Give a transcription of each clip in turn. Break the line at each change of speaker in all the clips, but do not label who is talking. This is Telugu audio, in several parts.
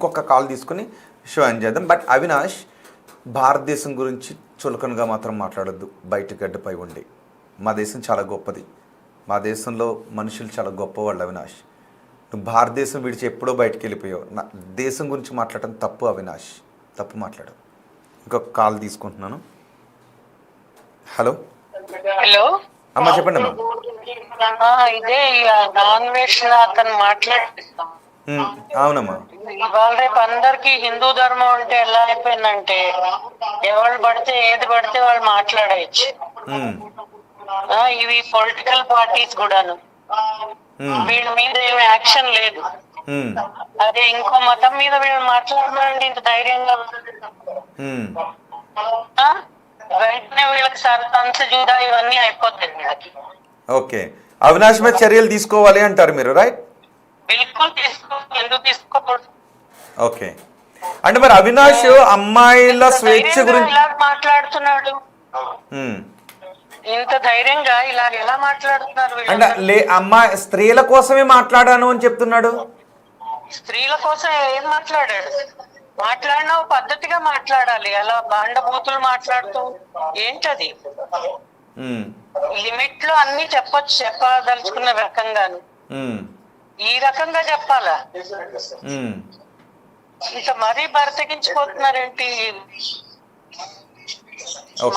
ఇంకొక కాల్ తీసుకుని షో ఎండ్ చేద్దాం. బట్ అవినాష్, భారతదేశం గురించి చులకనగా మాత్రం మాట్లాడొద్దు. బయట గడ్డపై ఉండి మా దేశం చాలా గొప్పది, మా దేశంలో మనుషులు చాలా గొప్పవాళ్ళు. అవినాష్, నువ్వు భారతదేశం విడిచి ఎప్పుడో బయటకు వెళ్ళిపోయావు. నా దేశం గురించి మాట్లాడటం తప్పు అవినాష్, తప్పు మాట్లాడు. ఇంకొక కాల్ తీసుకుంటున్నాను. హలో
హలో
అమ్మా, చెప్పండి అమ్మా.
ఇదే నాన్ వెజ్ అతను మాట్లాడిస్తాం.
అవునమ్మా.
ఇవాళ రేపు అందరికి హిందూ ధర్మం అంటే ఎలా అయిపోయిందంటే ఎవరు పడితే ఏది పడితే వాళ్ళు మాట్లాడచ్చు. ఇవి పొలిటికల్ పార్టీస్ కూడాను వీళ్ళ మీద ఏమి యాక్షన్ లేదు. అదే ఇంకో మతం మీద వీళ్ళు మాట్లాడుతున్నారండి ఇంత ధైర్యంగా. వెంటనే వీళ్ళకి సర్పంచ్ జూదా ఇవన్నీ అయిపోతాయి వీళ్ళకి.
ఓకే, అవినాష్ మీద చర్యలు తీసుకోవాలి అంటారు మీరు, రైట్?
బిల్కుల్ ఎందుకు తీసుకోకూడదు.
ఓకే, అంటే మరి అవినాష్ అమ్మాయిల స్వేచ్ఛ గురించి
ఇలా మాట్లాడుతున్నాడు, ఇంత ధైర్యంగా ఇలా ఎలా మాట్లాడుతున్నారు
అంటే అమ్మాయి స్త్రీల కోసమే మాట్లాడాను అని చెప్తున్నాడు.
స్త్రీల కోసం ఏం మాట్లాడాడు? మాట్లాడినా పద్ధతిగా మాట్లాడాలి, అలా బాండబూతులు మాట్లాడుతూ ఏంటది? లిమిట్ లో అన్ని చెప్పదలుచుకున్న రకంగాను ఈ రకంగా చెప్పాలా? ఇంకా మరీ బరతెగించిపోతున్నారేంటి?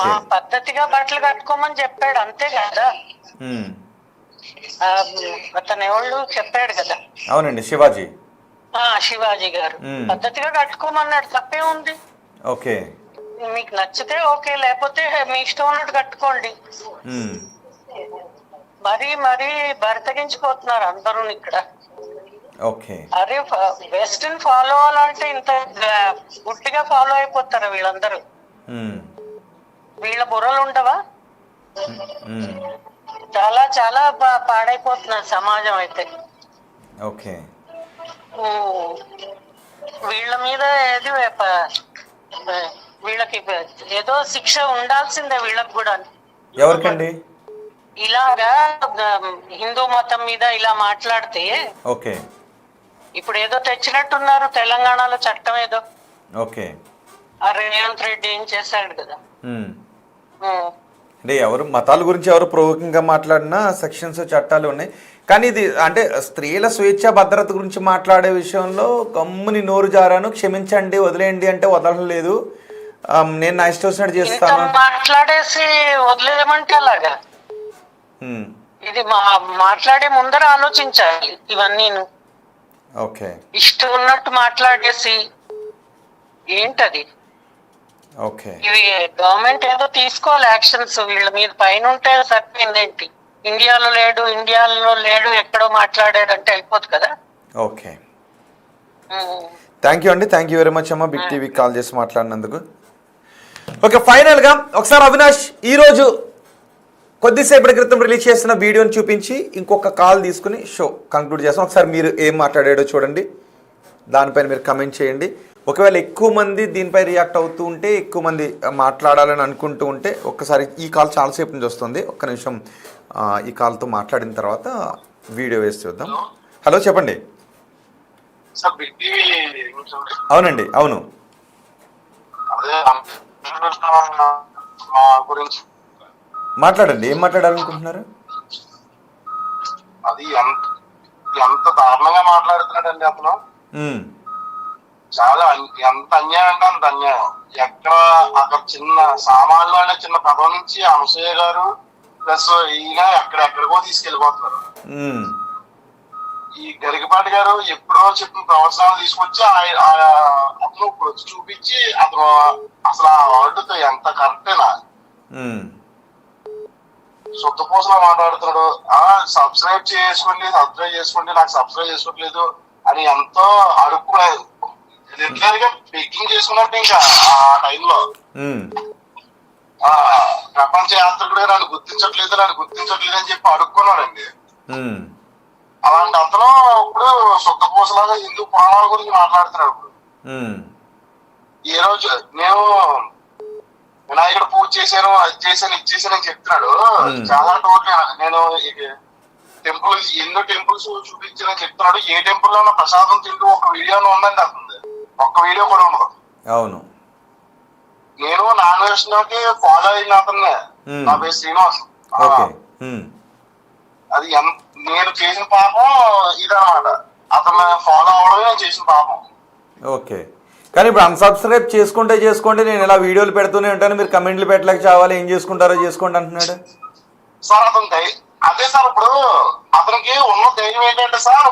మా పద్ధతిగా బట్టలు కట్టుకోమని చెప్పాడు, అంతే కదా. అతను ఎవరు చెప్పాడు కదా.
అవునండి, శివాజీ.
శివాజీ గారు పద్ధతిగా కట్టుకోమన్నాడు, తప్పే ఉంది.
ఓకే,
మీకు నచ్చితే ఓకే, లేకపోతే మీ ఇష్టం ఉన్నట్టు కట్టుకోండి. మరీ బరతగించిపోతున్నారు అందరూ ఇక్కడ.
ఓకే,
అరే వెస్టర్న్ ఫాలో అవ్వాలంటే ఇంత గుడ్డిగా ఫాలో అయిపోతారు వీళ్ళందరూ. వీళ్ళ బుర్రలు ఉండవా? చాలా చాలా పాడైపోతున్నారు సమాజం అయితే.
ఓకే,
వీళ్ళ మీద ఏది వీళ్ళకి ఏదో శిక్ష ఉండాల్సిందే వీళ్ళకి కూడా.
ఎవరికండి?
ఇలాగా హిందూ మతం మీద ఇలా మాట్లాడితే
ఓకే,
ఇప్పుడు ఏదో తెచ్చినట్టున్నారు తెలంగాణలో చట్టం ఏదో.
ఓకే,
రేవంత్ రెడ్డి ఏం చేశాడు కదా.
అంటే ఎవరు మతాల గురించి ఎవరు ప్రొవోకింగ్ గా మాట్లాడినా సెక్షన్స్ చట్టాలు ఉన్నాయి. కానీ ఇది అంటే స్త్రీల స్వేచ్ఛ భద్రత గురించి మాట్లాడే విషయంలో గమ్ముని నోరు జారాను, క్షమించండి వదిలేయండి అంటే వదలలేదు, నేను నా ఇష్టం వచ్చినట్టు చేస్తాను
మాట్లాడేసి వదిలేయమంటే అలాగా. ఇది మాట్లాడే ముందర ఆలోచించాలి ఇవన్నీ.
ఓకే,
ఇష్టం ఉన్నట్టు మాట్లాడేసి ఏంటది?
ఓకే,
ఇవి గవర్నమెంట్ ఏదో తీసుకోవాలి యాక్షన్స్ వీళ్ళ మీద. పైన ఉంటే సరిపోయిందేంటి? ఇండియాలో లేడు ఎక్కడో మాట్లాడాడు అంటే అయిపోదు కదా.
ఓకే, థ్యాంక్ యూ అండి, థ్యాంక్ యూ వెరీ మచ్ అమ్మ, బిగ్ టీవీ కాల్ చేసి మాట్లాడినందుకు. ఓకే, ఫైనల్గా ఒకసారి అవినాష్ ఈరోజు కొద్దిసేపటి క్రితం రిలీజ్ చేసిన వీడియోని చూపించి ఇంకొక కాల్ తీసుకుని షో కంక్లూడ్ చేస్తాం. ఒకసారి మీరు ఏం మాట్లాడాడో చూడండి, దానిపైన మీరు కమెంట్ చేయండి. ఒకవేళ ఎక్కువ మంది దీనిపై రియాక్ట్ అవుతూ ఉంటే, ఎక్కువ మంది మాట్లాడాలని అనుకుంటూ ఉంటే, ఒక్కసారి ఈ కాల్ చాలాసేపు నుంచి వస్తుంది, ఒక్క నిమిషం ఈ కాల్తో మాట్లాడిన తర్వాత వీడియో వేసి చూద్దాం. హలో, చెప్పండి. అవునండి, అవును. మాట్లాడండి, ఏం మాట్లాడాలనుకుంటున్నారు?
అది ఎంత దారుణంగా మాట్లాడుతున్నాడండి అతను. చాలా ఎంత అన్యాయం అంటే అంత అన్యాయం. అక్కడ చిన్న సామాన్లు అనే చిన్న పదం నుంచి అనసూయ గారు ప్లస్ ఈయన ఎక్కడెక్కడికో తీసుకెళ్లిపోతున్నారు. ఈ గరికపాటి గారు ఎప్పుడో చెప్పిన ప్రవచనాలు తీసుకొచ్చి అతను చూపించి అతను అసలు ఆ వర్డ్తో ఎంత కరెక్టేనా శుద్ధపూసలా మాట్లాడుతున్నాడు. సబ్స్క్రైబ్ చేసుకోండి నాకు సబ్స్క్రైబ్ చేసుకోవట్లేదు అని ఎంతో అడుక్కునేది, రెగ్యులర్ గా బెగ్గింగ్ చేసుకున్నట్టు. ఇంకా ఆ టైంలో ప్రపంచ యాత్రికుడిగా నన్ను గుర్తించట్లేదు అని చెప్పి అడుక్కున్నాడండి. అలాంటి అతను ఇప్పుడు శుద్ధపూసలాగా హిందూ పురాణాల గురించి మాట్లాడుతున్నాడు. ఈ రోజు నేను వినాయకుడు పూజ చేశాను, అది చేశాను, ఇది చేశాను అని చెప్తున్నాడు. చాలా టోటల్ నేను టెంపుల్ ఎన్నో టెంపుల్స్ చూపించానని చెప్తున్నాడు. ఏ టెంపుల్ లో ప్రసాదం తింటూ ఒక వీడియోలో ఉందండి అతను. ఒక్క వీడియో కూడా ఉండదు.
అవును.
నేను నాన్ వెజ్లోకి ఫాలో అయిన అతన్నే, నా పేరు శ్రీనివాస్.
ఓకే.
అది నేను చేసిన పాపం ఇదన్నమాట, అతను ఫాలో అవడమే నేను చేసిన పాపం.
ఓకే, కానీ ఇప్పుడు అన్సబ్స్క్రైబ్ చేసుకుంటే నేను ఇలా వీడియోలు పెడుతూనే ఉంటాను, మీరు కమెంట్లు పెట్టలేక చావాలి, ఏం చేసుకుంటారో చేసుకోండి అంటున్నాడు
సార్. అదే సార్, ఇప్పుడు అతనికి ఉన్న ధైర్యం ఏంటంటే సార్,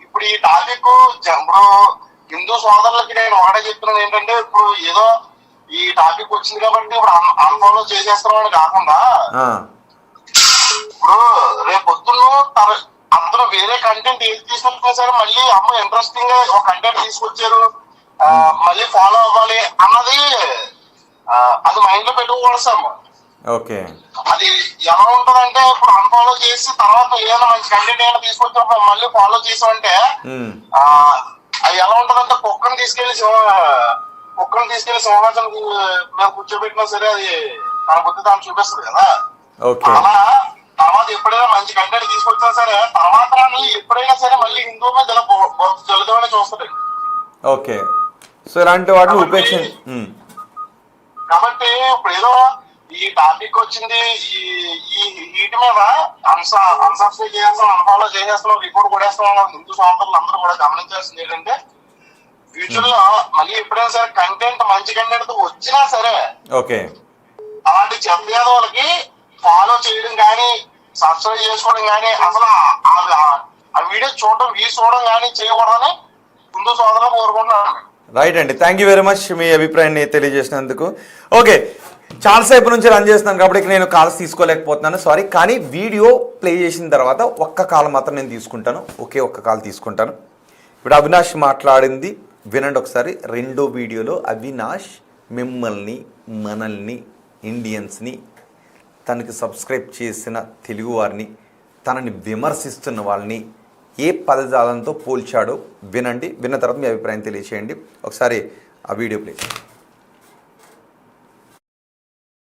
ఇప్పుడు ఈ టాపిక్ ఇప్పుడు హిందూ సోదరులకి నేను ఒకటే చెప్తున్నాను ఏంటంటే, ఇప్పుడు ఏదో ఈ టాపిక్ వచ్చింది కాబట్టి ఇప్పుడు అన్ఫాలో చేసేస్తున్నామని కాకుండా, ఇప్పుడు రేపు పొద్దున్న అందరూ వేరే కంటెంట్ ఏది తీసుకొచ్చినా సరే మళ్ళీ అమ్మ ఇంట్రెస్టింగ్ గా ఒక కంటెంట్ తీసుకొచ్చారు, మళ్ళీ ఫాలో అవ్వాలి అన్నది అది మైండ్ లో పెట్టుకోకూడదు సార్.
ఓకే,
అది ఎలా ఉంటదంటే, ఇప్పుడు అన్ఫాలో చేసి తర్వాత ఏదైనా మంచి కంటెంట్ ఏమైనా తీసుకొచ్చినప్పుడు మళ్ళీ ఫాలో చేసామంటే అది ఎలా ఉంటదంటే, కుక్కను తీసుకెళ్లి సింహాసనం మేము కూర్చోబెట్టినా సరే అది తన బుద్ధి తాను చూపిస్తుంది కదా. అలా తర్వాత ఎప్పుడైనా మంచి కంటెంట్ తీసుకొచ్చినా సరే తర్వాత ఎప్పుడైనా సరే మళ్ళీ హిందూ మీద జలదమని చూస్తుంది.
ఓకే, సో ఇలాంటి వాటిని ఉపేక్ష.
కాబట్టి ఇప్పుడు ఏదో ఈ టాపిక్ వచ్చింది, ఈ వీటి మీద అన్సబ్స్క్రైబ్ చేసేస్తాం, అన్ఫాలో చేసేస్తున్నాం, రిపోర్ట్ కొడేస్తున్నాం. హిందూ సోదరులు అందరూ కూడా గమనించాల్సింది ఏంటంటే, ఫ్యూచర్ లో మళ్ళీ ఎప్పుడైనా సరే కంటెంట్ మంచి కంటెంట్ వచ్చినా సరే
ఓకే
అలాంటి చెత్త వాళ్ళకి ఫాలో చేయడం కానీ సబ్స్క్రైబ్ చేసుకోవడం కానీ అసలు ఆ వీడియో చూడడం కానీ చేయకూడదని హిందూ సోదరులు కోరుకుంటున్నాను.
రైట్ అండి, థ్యాంక్ యూ వెరీ మచ్ మీ అభిప్రాయాన్ని తెలియజేసినందుకు. ఓకే, చాలాసేపు నుంచి రన్ చేస్తున్నాను కాబట్టి నేను కాల్స్ తీసుకోలేకపోతున్నాను, సారీ. కానీ వీడియో ప్లే చేసిన తర్వాత ఒక్క కాల్ మాత్రం నేను తీసుకుంటాను, ఒక్క కాల్ తీసుకుంటాను. ఇప్పుడు అవినాష్ మాట్లాడింది వినండి ఒకసారి. రెండో వీడియోలో అవినాష్ మిమ్మల్ని, మనల్ని, ఇండియన్స్ని, తనకి సబ్స్క్రైబ్ చేసిన తెలుగు వారిని, తనని విమర్శిస్తున్న వాళ్ళని ఏ పదజాలంతో పోల్చాడో వినండి. విన్న తర్వాత మీ అభిప్రాయం తెలియచేయండి. ఒకసారి ఆ వీడియో ప్లే.